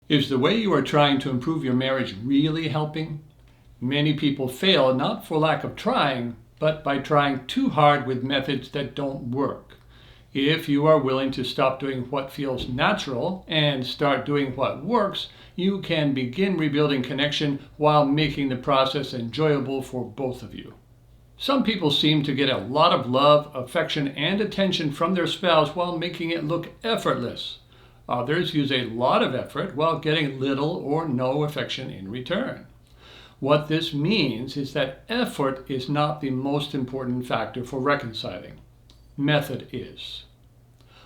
Is the way you are trying to improve your marriage really helping? Many people fail not for lack of trying, but by trying too hard with methods that don't work. If you are willing to stop doing what feels natural and start doing what works, you can begin rebuilding connection while making the process enjoyable for both of you. Some people seem to get a lot of love, affection, and attention from their spouse while making it look effortless. Others use a lot of effort while getting little or no affection in return. What this means is that effort is not the most important factor for reconciling. Method is.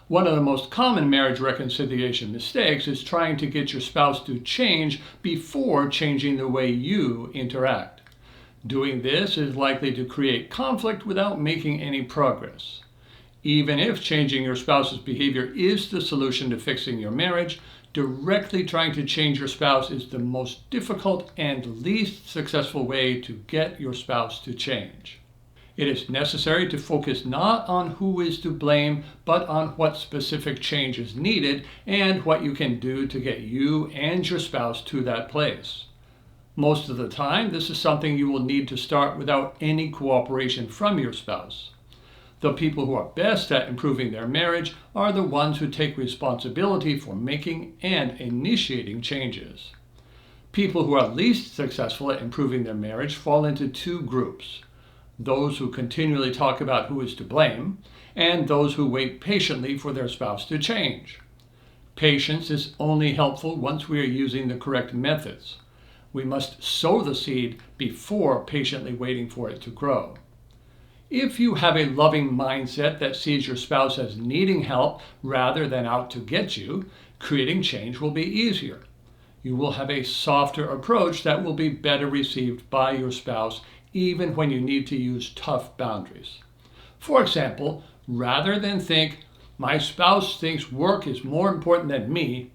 One of the most common marriage reconciliation mistakes is trying to get your spouse to change before changing the way you interact. Doing this is likely to create conflict without making any progress. Even if changing your spouse's behavior is the solution to fixing your marriage, directly trying to change your spouse is the most difficult and least successful way to get your spouse to change. It is necessary to focus not on who is to blame, but on what specific change is needed and what you can do to get you and your spouse to that place. Most of the time, this is something you will need to start without any cooperation from your spouse. The people who are best at improving their marriage are the ones who take responsibility for making and initiating changes. People who are least successful at improving their marriage fall into two groups: those who continually talk about who is to blame, and those who wait patiently for their spouse to change. Patience is only helpful once we are using the correct methods. We must sow the seed before patiently waiting for it to grow. If you have a loving mindset that sees your spouse as needing help rather than out to get you, creating change will be easier. You will have a softer approach that will be better received by your spouse, even when you need to use tough boundaries. For example, rather than think, "My spouse thinks work is more important than me,"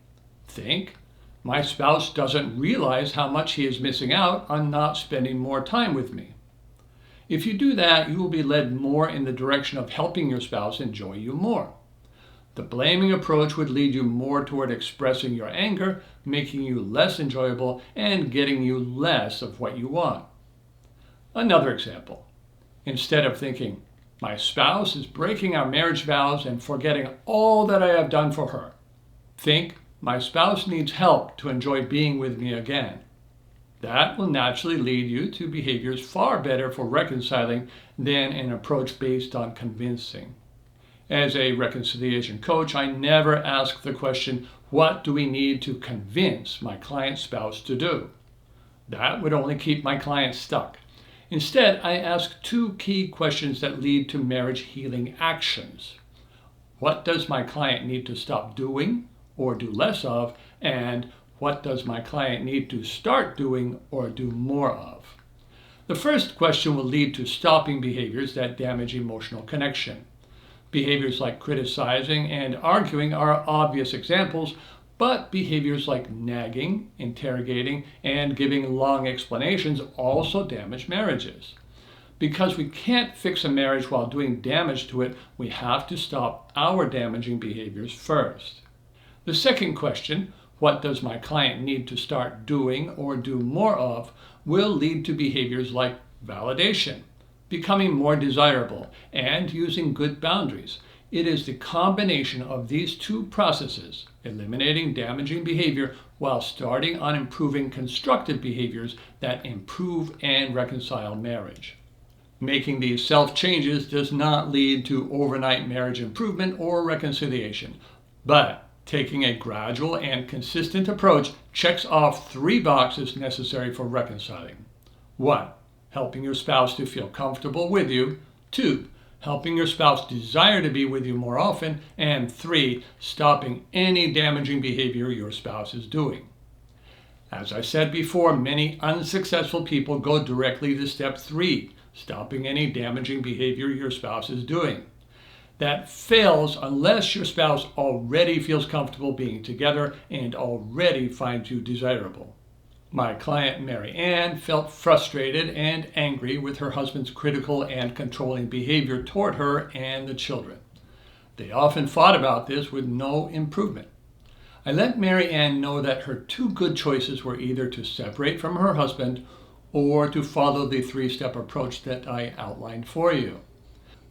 think, "My spouse doesn't realize how much he is missing out on not spending more time with me." If you do that, you will be led more in the direction of helping your spouse enjoy you more. The blaming approach would lead you more toward expressing your anger, making you less enjoyable, and getting you less of what you want. Another example. Instead of thinking, "My spouse is breaking our marriage vows and forgetting all that I have done for her," think, "My spouse needs help to enjoy being with me again." That will naturally lead you to behaviors far better for reconciling than an approach based on convincing. As a reconciliation coach, I never ask the question, "What do we need to convince my client's spouse to do?" That would only keep my client stuck. Instead, I ask two key questions that lead to marriage healing actions. What does my client need to stop doing or do less of? And what does my client need to start doing or do more of? The first question will lead to stopping behaviors that damage emotional connection. Behaviors like criticizing and arguing are obvious examples, but behaviors like nagging, interrogating, and giving long explanations also damage marriages. Because we can't fix a marriage while doing damage to it, we have to stop our damaging behaviors first. The second question, "What does my client need to start doing or do more of?" will lead to behaviors like validation, becoming more desirable, and using good boundaries. It is the combination of these two processes, eliminating damaging behavior while starting on improving constructive behaviors, that improve and reconcile marriage. Making these self-changes does not lead to overnight marriage improvement or reconciliation, but taking a gradual and consistent approach checks off 3 boxes necessary for reconciling. 1. Helping your spouse to feel comfortable with you. 2. Helping your spouse desire to be with you more often. And 3. Stopping any damaging behavior your spouse is doing. As I said before, many unsuccessful people go directly to step 3, stopping any damaging behavior your spouse is doing. That fails unless your spouse already feels comfortable being together and already finds you desirable. My client Mary Ann felt frustrated and angry with her husband's critical and controlling behavior toward her and the children. They often fought about this with no improvement. I let Mary Ann know that her two good choices were either to separate from her husband or to follow the three-step approach that I outlined for you.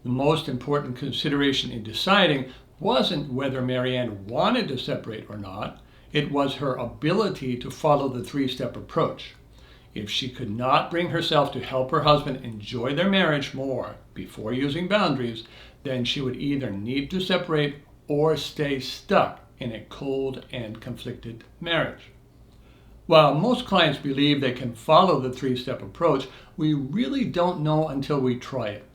The most important consideration in deciding wasn't whether Mary Ann wanted to separate or not, it was her ability to follow the three-step approach. If she could not bring herself to help her husband enjoy their marriage more before using boundaries, then she would either need to separate or stay stuck in a cold and conflicted marriage. While most clients believe they can follow the three-step approach, we really don't know until we try it.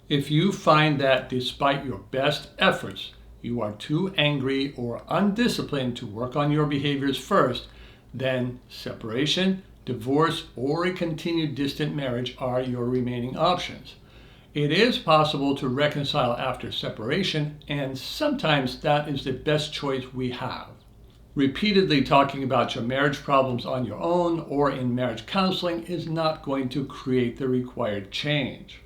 If you find that despite your best efforts, you are too angry or undisciplined to work on your behaviors first, then separation, divorce, or a continued distant marriage are your remaining options. It is possible to reconcile after separation, and sometimes that is the best choice we have. Repeatedly talking about your marriage problems on your own or in marriage counseling is not going to create the required change.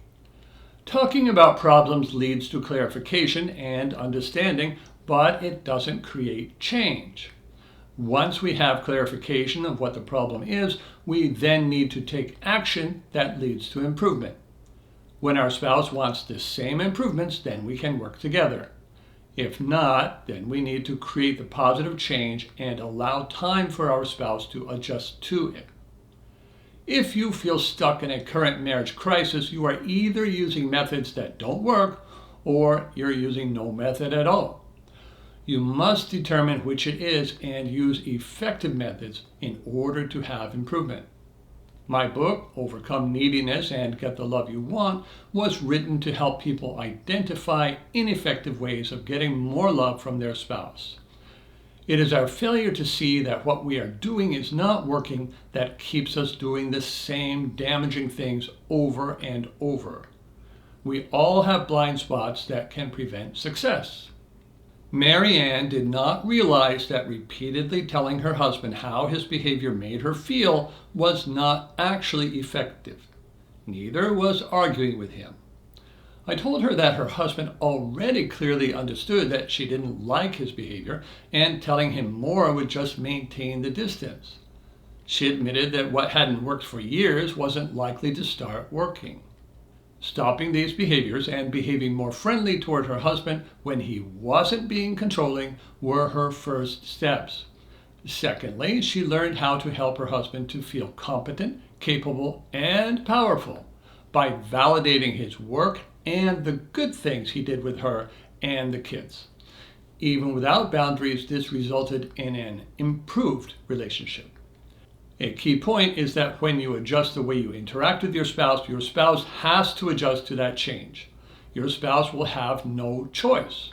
Talking about problems leads to clarification and understanding, but it doesn't create change. Once we have clarification of what the problem is, we then need to take action that leads to improvement. When our spouse wants the same improvements, then we can work together. If not, then we need to create the positive change and allow time for our spouse to adjust to it. If you feel stuck in a current marriage crisis, you are either using methods that don't work or you're using no method at all. You must determine which it is and use effective methods in order to have improvement. My book, Overcome Neediness and Get the Love You Want, was written to help people identify ineffective ways of getting more love from their spouse. It is our failure to see that what we are doing is not working that keeps us doing the same damaging things over and over. We all have blind spots that can prevent success. Mary Ann did not realize that repeatedly telling her husband how his behavior made her feel was not actually effective. Neither was arguing with him. I told her that her husband already clearly understood that she didn't like his behavior, and telling him more would just maintain the distance. She admitted that what hadn't worked for years wasn't likely to start working. Stopping these behaviors and behaving more friendly toward her husband when he wasn't being controlling were her first steps. Secondly, she learned how to help her husband to feel competent, capable, and powerful by validating his work and the good things he did with her and the kids. Even without boundaries, this resulted in an improved relationship. A key point is that when you adjust the way you interact with your spouse has to adjust to that change. Your spouse will have no choice.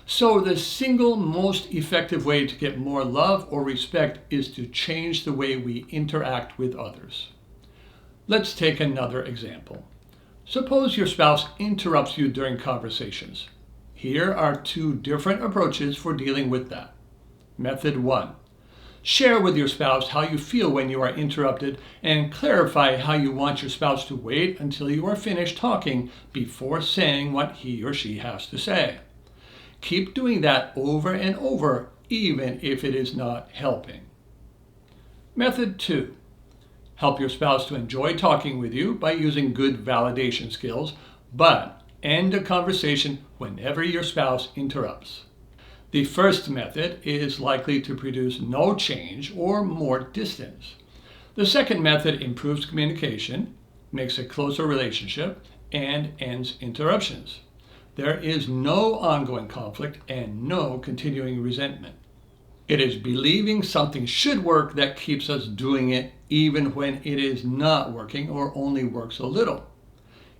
So the single most effective way to get more love or respect is to change the way we interact with others. Let's take another example. Suppose your spouse interrupts you during conversations. Here are two different approaches for dealing with that. Method 1. Share with your spouse how you feel when you are interrupted and clarify how you want your spouse to wait until you are finished talking before saying what he or she has to say. Keep doing that over and over, even if it is not helping. Method 2. Help your spouse to enjoy talking with you by using good validation skills, but end a conversation whenever your spouse interrupts. The first method is likely to produce no change or more distance. The second method improves communication, makes a closer relationship, and ends interruptions. There is no ongoing conflict and no continuing resentment. It is believing something should work that keeps us doing it even when it is not working or only works a little.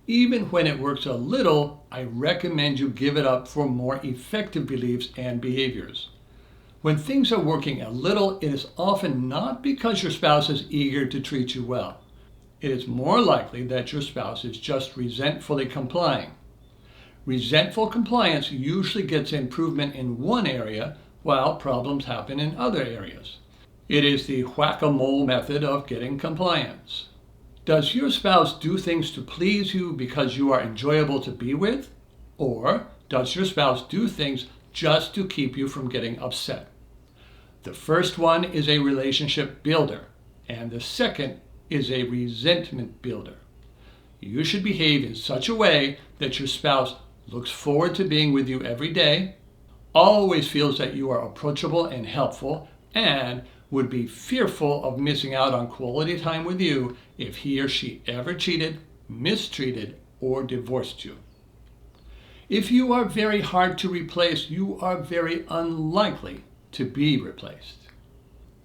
Even when it works a little, I recommend you give it up for more effective beliefs and behaviors. When things are working a little, it is often not because your spouse is eager to treat you well. It is more likely that your spouse is just resentfully complying. Resentful compliance usually gets improvement in one area while problems happen in other areas. It is the whack-a-mole method of getting compliance. Does your spouse do things to please you because you are enjoyable to be with? Or does your spouse do things just to keep you from getting upset? The first one is a relationship builder, and the second is a resentment builder. You should behave in such a way that your spouse looks forward to being with you every day, always feels that you are approachable and helpful, and would be fearful of missing out on quality time with you if he or she ever cheated, mistreated, or divorced you. If you are very hard to replace, you are very unlikely to be replaced.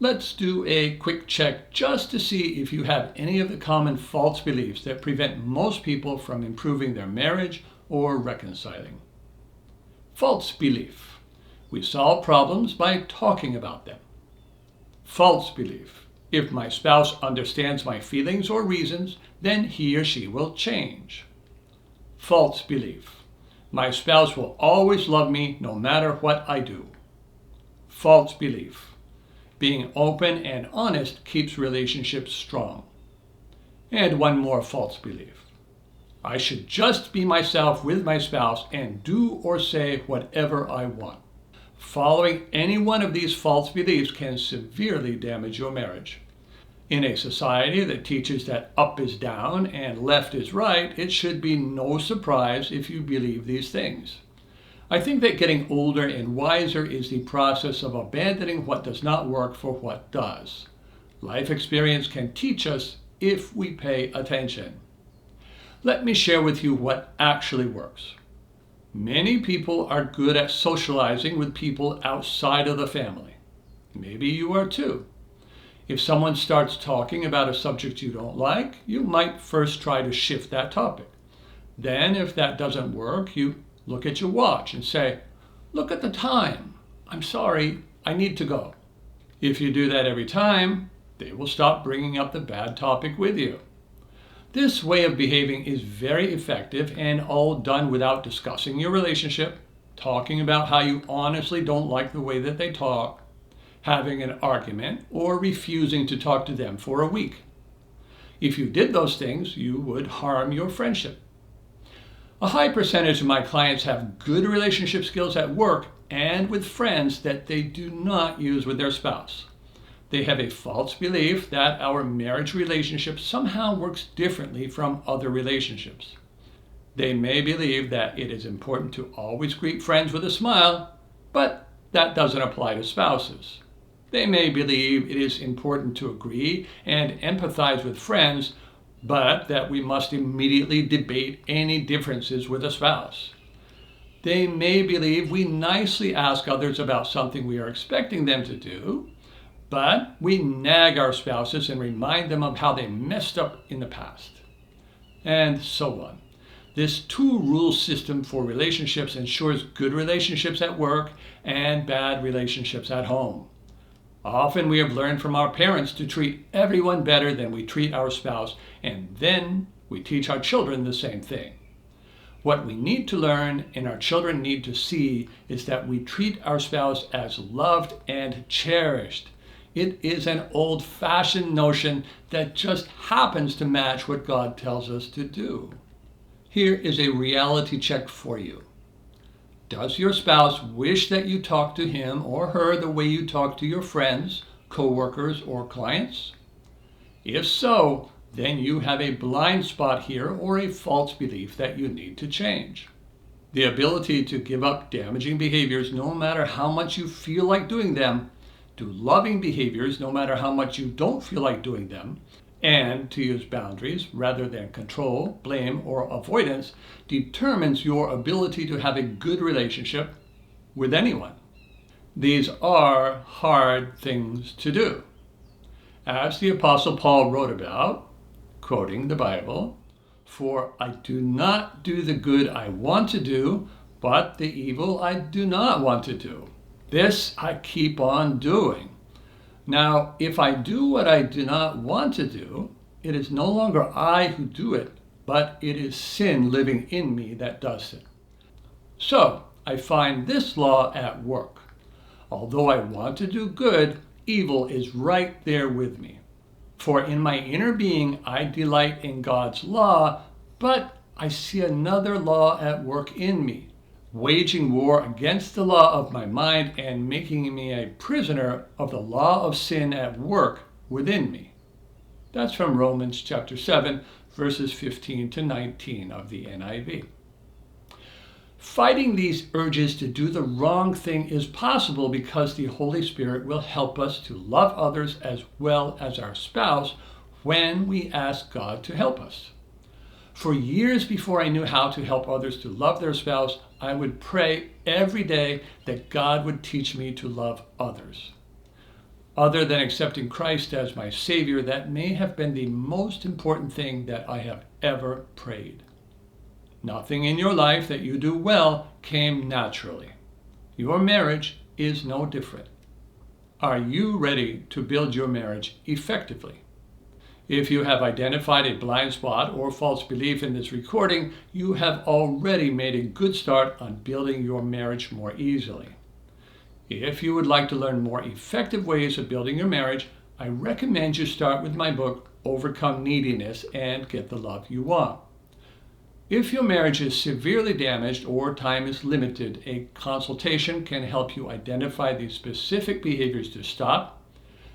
Let's do a quick check just to see if you have any of the common false beliefs that prevent most people from improving their marriage or reconciling. False belief: we solve problems by talking about them. False belief: if my spouse understands my feelings or reasons, then he or she will change. False belief: my spouse will always love me no matter what I do. False belief: being open and honest keeps relationships strong. And one more false belief: I should just be myself with my spouse and do or say whatever I want. Following any one of these false beliefs can severely damage your marriage. In a society that teaches that up is down and left is right, it should be no surprise if you believe these things. I think that getting older and wiser is the process of abandoning what does not work for what does. Life experience can teach us if we pay attention. Let me share with you what actually works. Many people are good at socializing with people outside of the family. Maybe you are too. If someone starts talking about a subject you don't like, you might first try to shift that topic. Then, if that doesn't work, you look at your watch and say, "Look at the time. I'm sorry, I need to go." If you do that every time, they will stop bringing up the bad topic with you. This way of behaving is very effective and all done without discussing your relationship, talking about how you honestly don't like the way that they talk, having an argument, or refusing to talk to them for a week. If you did those things, you would harm your friendship. A high percentage of my clients have good relationship skills at work and with friends that they do not use with their spouse. They have a false belief that our marriage relationship somehow works differently from other relationships. They may believe that it is important to always greet friends with a smile, but that doesn't apply to spouses. They may believe it is important to agree and empathize with friends, but that we must immediately debate any differences with a spouse. They may believe we nicely ask others about something we are expecting them to do, but we nag our spouses and remind them of how they messed up in the past, and so on. This two-rule system for relationships ensures good relationships at work and bad relationships at home. Often we have learned from our parents to treat everyone better than we treat our spouse, and then we teach our children the same thing. What we need to learn and our children need to see is that we treat our spouse as loved and cherished. It is an old-fashioned notion that just happens to match what God tells us to do. Here is a reality check for you. Does your spouse wish that you talk to him or her the way you talk to your friends, coworkers, or clients? If so, then you have a blind spot here or a false belief that you need to change. The ability to give up damaging behaviors no matter how much you feel like doing them, do loving behaviors no matter how much you don't feel like doing them, and to use boundaries rather than control, blame, or avoidance determines your ability to have a good relationship with anyone. These are hard things to do. As the Apostle Paul wrote about, quoting the Bible, "For I do not do the good I want to do, but the evil I do not want to do. This I keep on doing. Now, if I do what I do not want to do, it is no longer I who do it, but it is sin living in me that does it. So, I find this law at work. Although I want to do good, evil is right there with me. For in my inner being I delight in God's law, but I see another law at work in me, waging war against the law of my mind and making me a prisoner of the law of sin at work within me. That's from Romans chapter 7, verses 15 to 19 of the NIV. Fighting these urges to do the wrong thing is possible because the Holy Spirit will help us to love others as well as our spouse when we ask God to help us. For years before I knew how to help others to love their spouse, I would pray every day that God would teach me to love others. Other than accepting Christ as my Savior, that may have been the most important thing that I have ever prayed. Nothing in your life that you do well came naturally. Your marriage is no different. Are you ready to build your marriage effectively? If you have identified a blind spot or false belief in this recording, you have already made a good start on building your marriage more easily. If you would like to learn more effective ways of building your marriage, I recommend you start with my book, Overcome Neediness and Get the Love You Want. If your marriage is severely damaged or time is limited, a consultation can help you identify the specific behaviors to stop,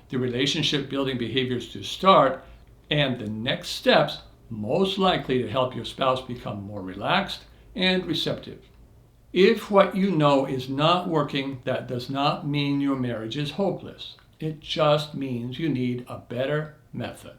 the relationship building behaviors to start, and the next steps most likely to help your spouse become more relaxed and receptive. If what you know is not working, that does not mean your marriage is hopeless. It just means you need a better method.